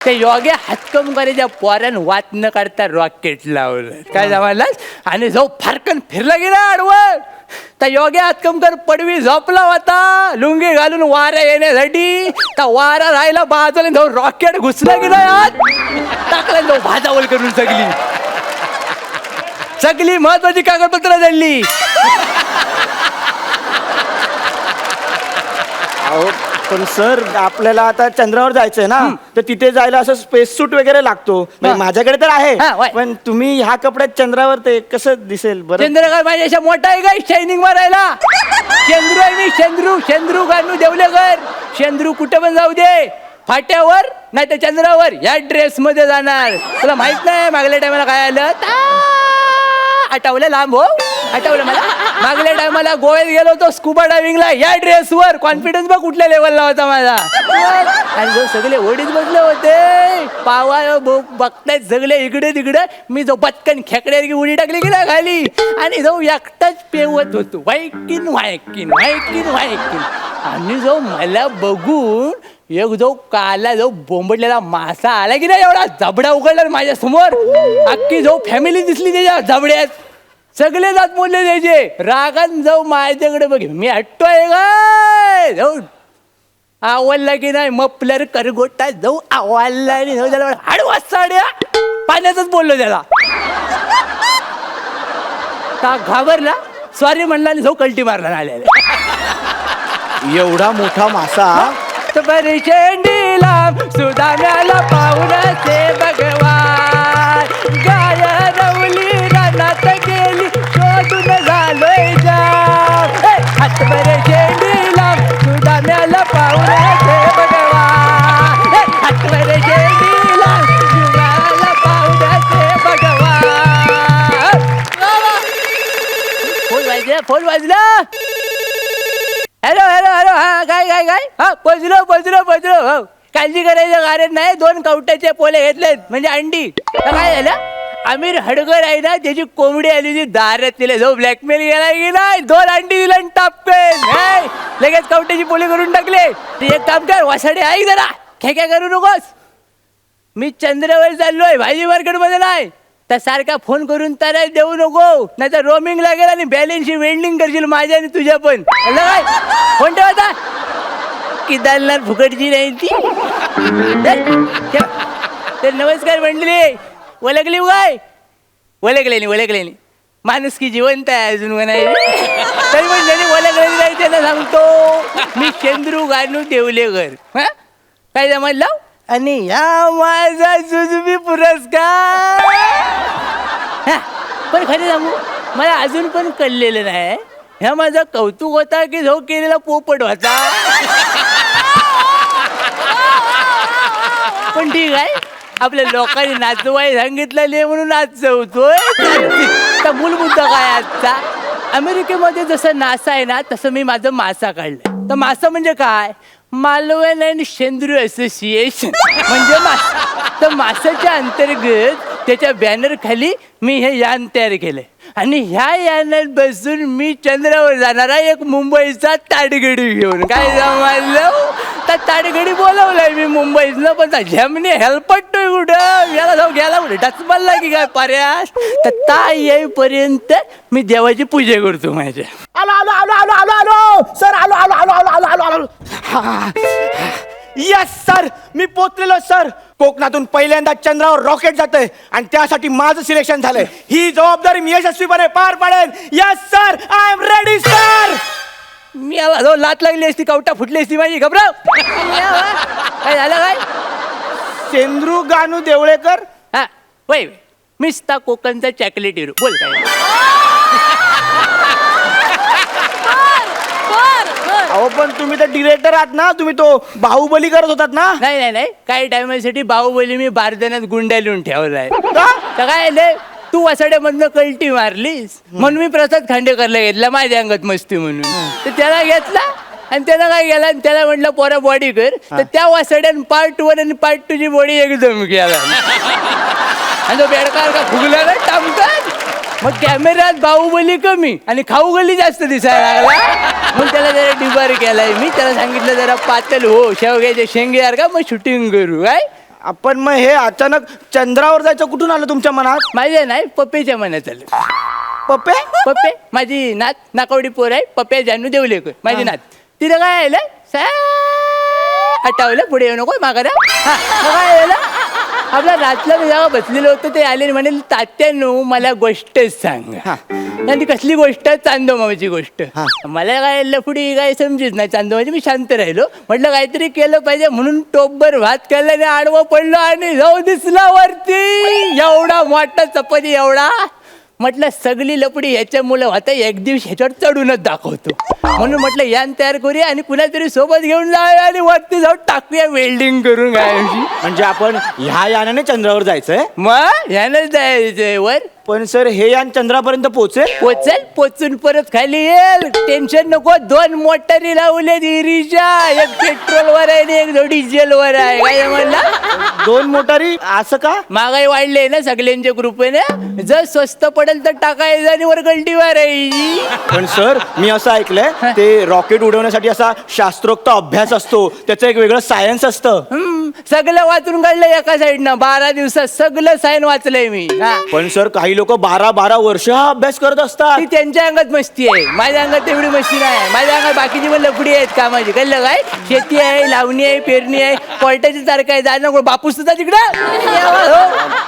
ते योग्य हातकंबारीच्या पोरान वात न काढता रॉकेट लावलं काय जमायला आणि जो फारकन फिरला गेला आडवं त्या योग्य हातकंकर पडवी झोपला होता लुंगी घालून वारा येण्यासाठी त्या वारा राहिला बाजूला जाऊ रॉकेट घुसला गेला आत टाकला जाऊ भाजावल करून सगळी महत्वाची कागदपत्र झाली. पण सर आपल्याला आता चंद्रावर जायचंय ना तर तिथे जायला असं स्पेस सूट वगैरे लागतो माझ्याकडे तर आहे पण तुम्ही ह्या कपड्यात चंद्रावर ते कसं दिसेल बरं. चंद्र काय माझ्या मोठा आहे का शायनिंग मारायला चंद्रू आहे मी चंद्रू गाणू देवलेकर चंद्रू कुठे पण जाऊ दे फाट्यावर नाही तर चंद्रावर या ड्रेस मध्ये जाणार. तुला माहित नाही मागल्या टायमाला काय आलं आठवलं लांब हो आठवलं मला मागल्या टायमाला गोव्यात गेलो होतो स्कुबा डायव्हिंगला या ड्रेसवर कॉन्फिडन्स बघ कुठल्या लेवलला होता माझा आणि जो सगळे ओढीत बसले होते पावा बघतायत सगळे इकडे तिकडे मी जो पटकन खेकड्यावर उडी टाकली गेला खाली आणि जो एकटाच पेवत होतो व्हायकिन व्हायकिन व्हायकिन व्हायकिन आणि जो मला बघून एक जो काला जो बोंबडलेला मासा आला की नाही एवढा जबडा उघडला माझ्या समोर अख्खी जो फॅमिली दिसली त्याच्या जबड्यात सगळे जात बोलले त्याचे रागान जाऊ माझ्याकडे बघ मी हटतोय काय जाऊ आवडला की नाही मपलर करगोटा जाऊ आवडला आणि जाऊ त्याला हाडवास साड्या पाण्यातच बोललो त्याला का घाबरला सॉरी म्हणला आणि जाऊ कल्टी मारला आलेला एवढा मोठा मासा बरी शेंडीला सुदाम्याला पाहुणाचे भगवान गाय रवली रानात गेली शोधून झालोय जाम हातभर शेंडीला सुदाम्याला पाहुणाचे भगवान हातभर शेंडीला सुदाम्याला पाहुणाचे भगवान. फोन वाजला हॅलो हॅलो हॅलो हा काय हा पोचलो हो काळजी करायचं कारण नाही 2 कवट्याचे पोले घेतलेत म्हणजे अंडी तर काय झालं आमिर हडगर आहे ना त्याची कोंबडी आली होती दारात तिला जो ब्लॅकमेल गेला गेला 2 अंडी दिला टापकेन लगेच कवट्याची पोले करून टाकले. एक काम कर वासाडे ऐक जरा खेक्या करू नकोस मी चंद्रावर चाललोय भाजी मार्केटमध्ये नाही तर सारखा फोन करून तर देऊ नको नाही तर रोमिंग लागेल आणि बॅलन्सची वेल्डिंग करशील माझ्या आणि तुझ्या पण काय फोन ठेवायचा की दालणार फुकटची नाही ती तर नमस्कार मंडळी ओळखली काय ओळखले माणूस की जिवंत आहे अजून म्हणायला तरी पण ज्यांनी ओळखलेली नाही त्यांना सांगतो मी चंद्रू गाणू देवलेकर हा काय जमलं आणि या माझा जुजबी पुरस्कार पण खरे सांगू मला अजून पण कळलेलं नाही ह्या माझा कौतुक होता की जो केलेला पोपट होता पण ठीक आहे आपल्या लोकांनी नाचवाय सांगितलं म्हणून नाचवतोय तर मूल मुद्दा काय आजचा अमेरिकेमध्ये जसं नासा आहे ना तसं मी माझं मासा काढलंय तर मासा म्हणजे काय मालवण अँड शेंद्रू असोसिएशन म्हणजे तर मासाच्या अंतर्गत त्याच्या बॅनर खाली मी हे यान तयार केलंय आणि ह्या यानात बसून मी चंद्रावर जाणारा एक मुंबईचा ताडगडी घेऊन काय जमलं तर ताडगडी बोलवलाय मी मुंबईतनं पण झेमने हेल्पटतोय कुठं याला जाऊ गेला कुठे टचमलला की काय पर्यास तर ता येईपर्यंत मी देवाची पूजा करतो माझ्या. आलो आलो आलो आलो आलो आलो सर आलो आलो आलो आलो आलो आलो आलो यस सर मी पोचलेलो सर कोकणातून पहिल्यांदा चंद्रावर रॉकेट जातंय आणि त्यासाठी माझं सिलेक्शन झालंय ही जबाबदारी मी यशस्वीपणे पार पाडेन. Yes sir I am ready sir. मी आला लात लागली असती कवटा फुटली असती माझी घबराव काय झालं काय चंद्रू गाणू देवळेकर हा वय मिस्ता कोकणचा चॉकलेट हिरो बोल काय अहो पण तुम्ही तर डिरेक्टर आहात ना तुम्ही तो बाहुबली करत होतात ना. नाही काही टायमासाठी बाहुबली मी बारदाण्यात गुंड्या लिहून ठेवलाय तर काय तू वसाड्यामधनं कल्टी मारलीस म्हणून मी प्रसाद खांडेकरला घेतला माझ्या अंगात मस्ती म्हणून तर त्याला घेतला आणि त्याला काय केला आणि त्याला म्हटलं पोरा बॉडी कर तर त्या वासाड्यान पार्ट 1 आणि पार्ट 2 ची बॉडी एकदम केला आणि तो बेडकार का फुगला ना टामकात मग कॅमेऱ्यात बाहुबली कमी आणि खाऊ गली जास्त दिसायला लागला मग त्याला जरा डिबार केलाय मी त्याला सांगितलं जरा पातळ हो शेवग्याचे शेंगे यार का मग शूटिंग करू काय आपण मग हे अचानक चंद्रावर जायचं कुठून आलं तुमच्या मनात? माझ्या नाही पप्पेच्या मनात आलं. पप्पे? पप्पे माझी नात नाकावडी पोर आहे. पप्पे जानू देवलेकर माझी नात. तिला काय आलं आठवलं पुढे येऊ नको माघारा. हा मग काय आलं आपला रातला मी जेव्हा बसलेलो होतो ते आले आणि म्हणे तात्यानो मला गोष्टच सांग. आणि ती कसली गोष्ट? चांदोमाची गोष्ट. मला काय लफडी काय समजेच नाही चांदोमाची. मी शांत राहिलो. म्हटलं काहीतरी केलं पाहिजे म्हणून टोपभर भात केलं आणि आडवं पडलो आणि जाऊ दिसला वरती एवढा मोठा चपाती एवढा. म्हटलं सगळी लपडी ह्याच्या मुलं होता एक दिवस ह्याच्यावर चढूनच दाखवतो म्हणून म्हटलं यान तयार करूया आणि कुणातरी सोबत घेऊन जाऊया आणि वरती जाऊन टाकूया वेल्डिंग करून गायची. म्हणजे आपण ह्या यानाने चंद्रावर जायचंय? मग यानंच जायचंय वर. पण सर हे यान चंद्रापर्यंत पोहोचेल? पोचून परत खाली येईल. टेन्शन नको. 2 मोटारी लावले इरीच्या. एक पेट्रोलवर आहे आणि एक डिझेलवर आहे. काय म्हणला? 2 मोटारी? असं का? महागाई वाढले ना सगळ्यांच्या कृपेने. जर स्वस्त पडेल तर टाकायचं आणि वर गल्टीवर आहे. पण सर मी असं ऐकलंय ते रॉकेट उडवण्यासाठी असा शास्त्रोक्त अभ्यास असतो, त्याचं एक वेगळं सायन्स असतं. सगळं वाचून काढलं एका साईडनं. 12 दिवसात सगळं सायन वाचलंय मी. पण सर काही लोक 12-12 वर्ष हा अभ्यास करत असतात. ती त्यांच्या अंगात मस्ती आहे. माझ्या अंगात तेवढी मस्ती नाही. माझ्या अंगात बाकीची पण लफडी आहेत कामाची. कळलं काय? शेती आहे, लावणी आहे, पेरणी आहे, कोर्टाची तारखा आहे. जाणं नको बापूस सुद्धा तिकडं.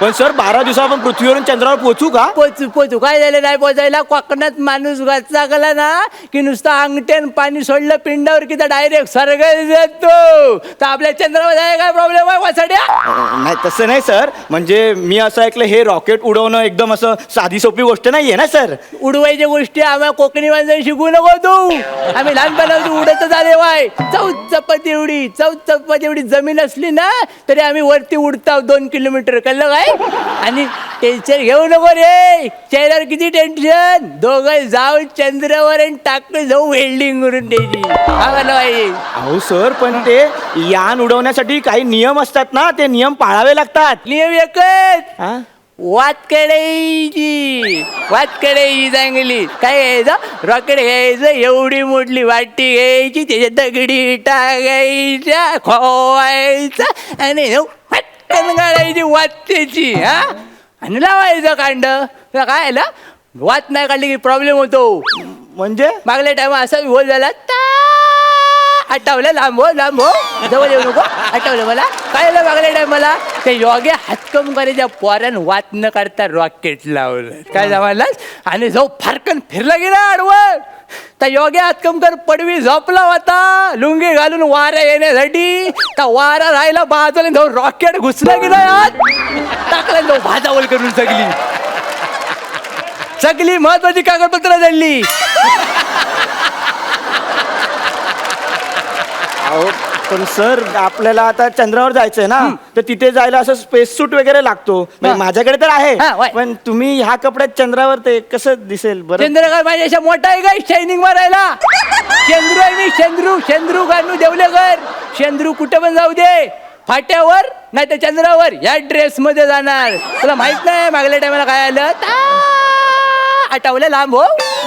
पण सर 12 दिवसात आपण पृथ्वीवरून चंद्रावर पोहोचू का? पोचू. काय झालं नाही पोचायला? कोकणात माणूस वाचा गेला ना की नुसतं अंगठ्यान पाणी सोडलं पिंडावर की डायरेक्ट स्वर्गात जातो. तर आपल्या चंद्रावर जायला काय प्रॉब्लेम आहे वासाड्या? नाही तसं नाही सर. म्हणजे मी असं ऐकलं हे रॉकेट उडवणं एकदम असं साधी सोपी गोष्ट नाहीये ना सर. उडवायच्या गोष्टी आम्हाला कोकणी माणसं शिकू नको तू. आम्ही लहानपणापासून उडतच आले वाय. चपाती एवढी जमीन असली ना तरी आम्ही वरती उडताव 2 किलोमीटर. कळलं काय? आणि टेन्शन घेऊ नको रे. चेहऱ्यावर किती टेन्शन. दोघं जाऊ चंद्रावर आणि टाकून जाऊ वेल्डिंग करून द्यायची. अहो सर पण ते यान उडवण्यासाठी काही नियम असतात ना, ते नियम पाळावे लागतात. नियम एकच. वात कडायची चांगली. काय घ्यायचं? रॉकेट घ्यायचं. एवढी मोठी वाटी घ्यायची. त्याच्यात दगडी टाकायच्या खोवायचा आणि पटकन काढायची वाटेची. आणि लावायचं कांड. काय आलं वात नाही काढली की प्रॉब्लेम होतो. म्हणजे मागल्या टाइम असा विहोल झाला. आठवलं लांब हो जवळ येऊ नको. आठवलं मला काय झालं मागल्या टाइमाला ते योग्य हातकम करायच्या पोरान वात न काढता रॉकेट लावलं. काय जमायला आणि जाऊ फारकन फिरला गेला आडवं. त्या योग्य हातकमकर पडवी झोपला होता लुंगी घालून वारा येण्यासाठी. त्या वारा राहिला बाजूला जाऊ रॉकेट घुसला गेला आत. टाकला जाऊ भाजावल करून सगळी महत्वाची कागदपत्र झाली. पण सर आपल्याला आता चंद्रावर जायचंय ना, तर तिथे जायला असं स्पेस सूट वगैरे लागतो. म्हणजे माझ्याकडे तर आहे पण तुम्ही ह्या कपड्यात चंद्रावर ते कसं दिसेल बरं? चंद्र काय माझ्या मोठा आहे काय शायनिंग मारायला? चंद्रू आहे मी. चंद्रू गाणू देवलेकर. चंद्रू कुठे पण जाऊ दे फाट्यावर नाही तर चंद्रावर या ड्रेस मध्ये जाणार. तुला माहित नाही मागल्या टायमाला काय आलं? आठवलं लांब हो.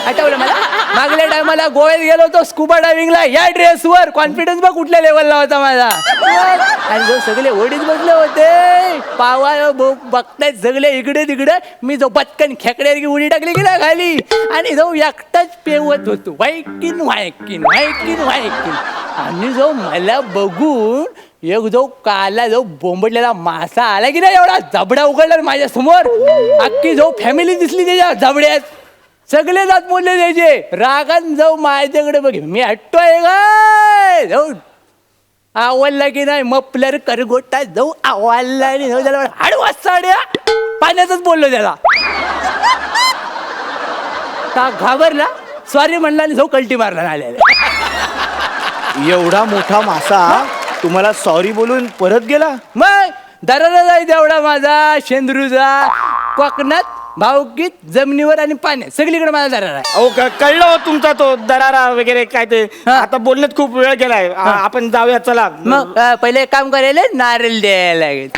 आठवलं मला मागल्या टायमाला गोव्यात गेलो होतो स्कुबा डायव्हिंगला या ड्रेसवर. कॉन्फिडन्स बघ कुठल्या लेवलला होता माझा. आणि जो सगळे ओढीत बसले होते पावा बघतायत सगळे इकडे तिकडे. मी जो पटकन खेकड्यावर की उडी टाकली गेला खाली आणि जो एकटाच पेवत होतो व्हायकिन. आणि जो मला बघून एक जो काला जो बोंबडलेला मासा आला की नाही एवढा जबडा उघडला माझ्या समोर. अख्खी जो फॅमिली दिसली त्याच्या जबड्यात. सगळे जात बोलले त्याचे. रागान जाऊ माझ्याकडे बघ मी हट्टोय काय जाऊ आवडला की नाही मपलर करगोटा जाऊ आवडला आणि जाऊ त्याला हाडवा साड्या पाण्यातच बोललो त्याला. का घाबरला सॉरी म्हणला आणि जाऊ कल्टी मारला आलेला. एवढा मोठा मासा तुम्हाला सॉरी बोलून परत गेला? मग दरारा जाय तेवढा माझा शेंद्रूचा. कोकणात भाऊकीत जमिनीवर आणि पाण्यात सगळीकडे माझा दरार आहे. अहो कळलं हो तुमचा तो दरारा वगैरे काय ते हा. आता बोलण्यात खूप वेळ गेलाय आपण जाऊया चला. मग पहिले एक काम करायला नारळ द्यायला लागेल.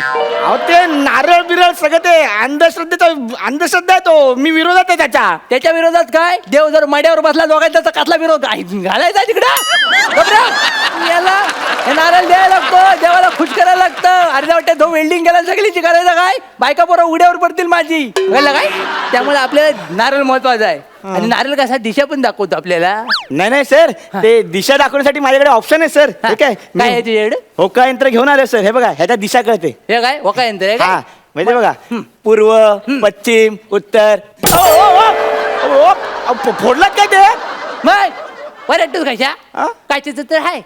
अहो ते नारळ बिरळ सगळं ते अंधश्रद्धा आहे तो, मी विरोधात आहे त्याच्या. त्याच्या विरोधात काय देव जर मड्यावर बसला दोघांचा तर कसला विरोध घालायचा तिकडं याला हे नारळ द्यायला लागतो, देवाला खुश करायला लागतं. अर्ध्या वाटत तो वेल्डिंग केला सगळीची करायचं काय बायका पोरं उड्यावर पडतील माझी कळलं काय. त्यामुळे आपल्याला नारळ महत्वाचा आहे आणि नारळ कसा दिशा पण दाखवतो आपल्याला. नाही सर ते दिशा दाखवण्यासाठी माझ्याकडे ऑप्शन आहे सर. हा, ठीक आहे काय आहे तुझ्याकडे? होका यंत्र घेऊन आले सर. हे बघा ह्याच्या दिशा कळते. हे काय वका यंत्र आहे हा का? म्हणजे बघा पूर्व पश्चिम उत्तर. फोडलात काय ते? मग वरटूच कशा हा? काचेचं तर आहे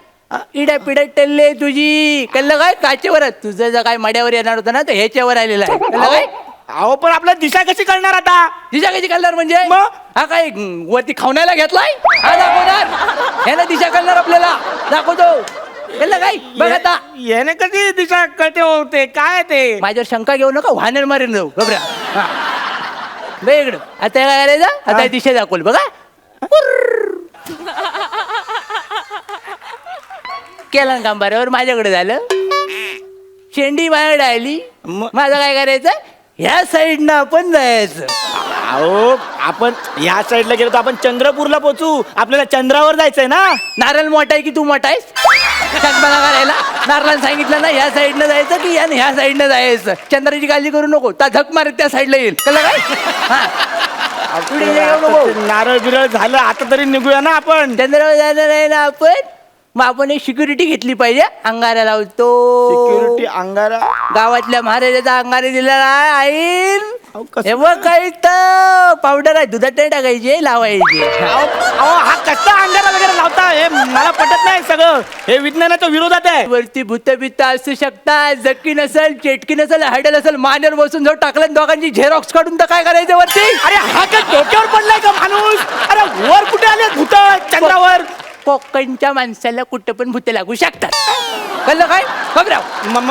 इड्या पिड्या टल्ले तुझी कळलं काय काचेवर तुझं जर काय मड्यावर येणार होतं ना तर ह्याच्यावर आलेलं आहे कळलं काय. अहो पण आपल्याला दिशा कशी कळणार आता? दिशा कशी कळणार म्हणजे मग? हा काय वरती खावण्याला घेतलाय हा दाखवणार ह्याला दिशा कळणार आपल्याला दाखवतो कळलं काय बघ आता. याने कशी दिशा कळते होते काय ते? माझ्यावर शंका घेऊ नका वाहनेर मारेन जाऊ घबरा. हा बघ इकडं आता काय करायचं आता दिशा दाखवल बघा केला काम बरोबर माझ्याकडे झालं शेंडी माझ्याकडे आली माझं काय करायचं ह्या साईडनं आपण जायचं. अहो आपण या साईडला गेलो तर आपण चंद्रपूरला पोहोचू. आपल्याला चंद्रावर जायचंय ना. नारळ मोठा आहे की तू मोठा आहेस मला करायला नारळानं सांगितलं ना ह्या साईडनं जायचं की ह्या साईडनं जायचं. चंद्राची काळजी करू नको ता झक मारत त्या साईडला येईल कळलं काय. हा पुढे येऊ नको. नारळ बिरळ झालं आता तरी निघूया ना आपण. चंद्रावर जाणार नाही ना आपण मग आपण एक सिक्युरिटी घेतली पाहिजे. अंगारा लावतो सिक्युरिटी अंगारा. गावातल्या महाराजाचा अंगारे दिलेला आहे अहो, कसं? हे बघ काही तर पावडर आहे दुधात नाही टाकायचे लावायचे. अहो हा कसा अंगारा वगैरे लावता हे मला पटत नाही. सगळं हे विज्ञानाच्या विरोधात आहे. वरती भूत बित्त असू शकतात जक्की नसेल चेटकी नसेल हॅडल असेल मानेवर बसून जाऊ टाकलं दोघांची झेरॉक्स काढून तर काय करायचं वरती. अरे हा काय डोक्यावर पडलाय का माणूस? अरे वर कुठे आले भूत चंद्रावर? कोकणच्या माणसाला कुठं पण भूत लागू शकतात कळलं काय घबराव.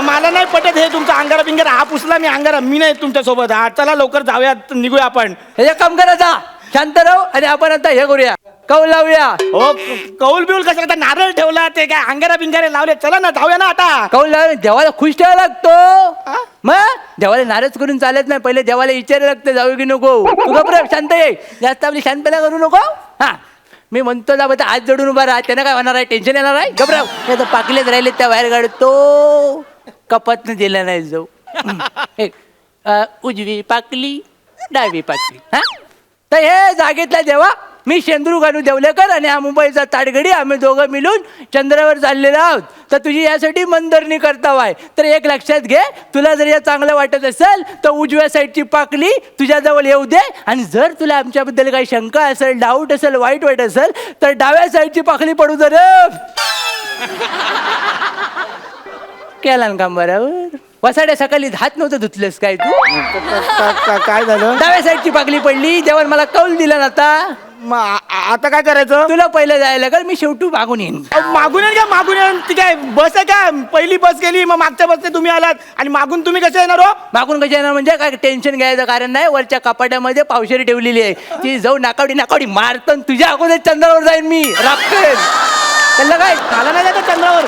मला नाही पटत हे तुमचा अंगारा बिंगारा. हा पुसला मी अंगारा मी नाही तुमच्या सोबत. हा चला लवकर जाऊयात निघूया आपण. हे काम करायचा शांत राहू आणि आपण आता हे करूया कौ लावूया. हो कौल बिऊल कसं आता नारळ ठेवला ते काय अंगारा बिंगारे लावले. चला ना जाऊया ना आता. कौल लावूया देवाला खुश ठेवायला लागतो. मग देवाला नाराज करून चालत नाही पहिले देवाला विचारायला लागतं जाऊ की नको. तू घबराव शांत ये जास्त आपली शांतपणा करू नको. हा मी म्हणतो जा बघा आज जडून उभा राहा त्यानं काय होणार आहे टेन्शन येणार आहे घबराव. नाही तर पाकलेच राहिले त्या बाहेर काढतो कपातनं दिला नाही जाऊ. उजवी पाकली डावी पाकली हा तर हे जागेतला देवा मी शेंद्रू गानू देवलेकर आणि हा मुंबईचा ताडगडी आम्ही दोघं मिळून चंद्रावर चाललेलो आहोत. तर तुझी यासाठी मनधरणी करताव आहे. तर एक लक्षात घे तुला जर या चांगलं वाटत असेल तर उजव्या साईडची पाकली तुझ्याजवळ येऊ दे आणि जर तुला आमच्याबद्दल काही शंका असेल डाऊट असेल वाईट वाटत असेल तर डाव्या साईडची पाकली पडू दे रे. केला ना काम बरोबर. वसाड्या सकाळी हात नव्हतं धुतलंस काय तू. काय झालं? डाव्या साईडची पाकली पडली जेव्हा मला कौल दिला ना आता काय करायचं? तुला पहिलं जायला का मी शेवटी मागून येईन. मागून येईल का? मागून येईल ती काय बस आहे का? पहिली बस गेली मग मागच्या बसने तुम्ही आलात आणि मागून तुम्ही कसे येणार हो? मागून कशी येणार म्हणजे काय टेन्शन घ्यायचं कारण नाही. वरच्या कपाट्यामध्ये पावशेरी ठेवलेली आहे ती जाऊ नाकावडी मारतो तुझ्या अगोदर चंद्रावर जाईन मी रापकेल. त्यांना काय मला नाही जायचं चंद्रावर.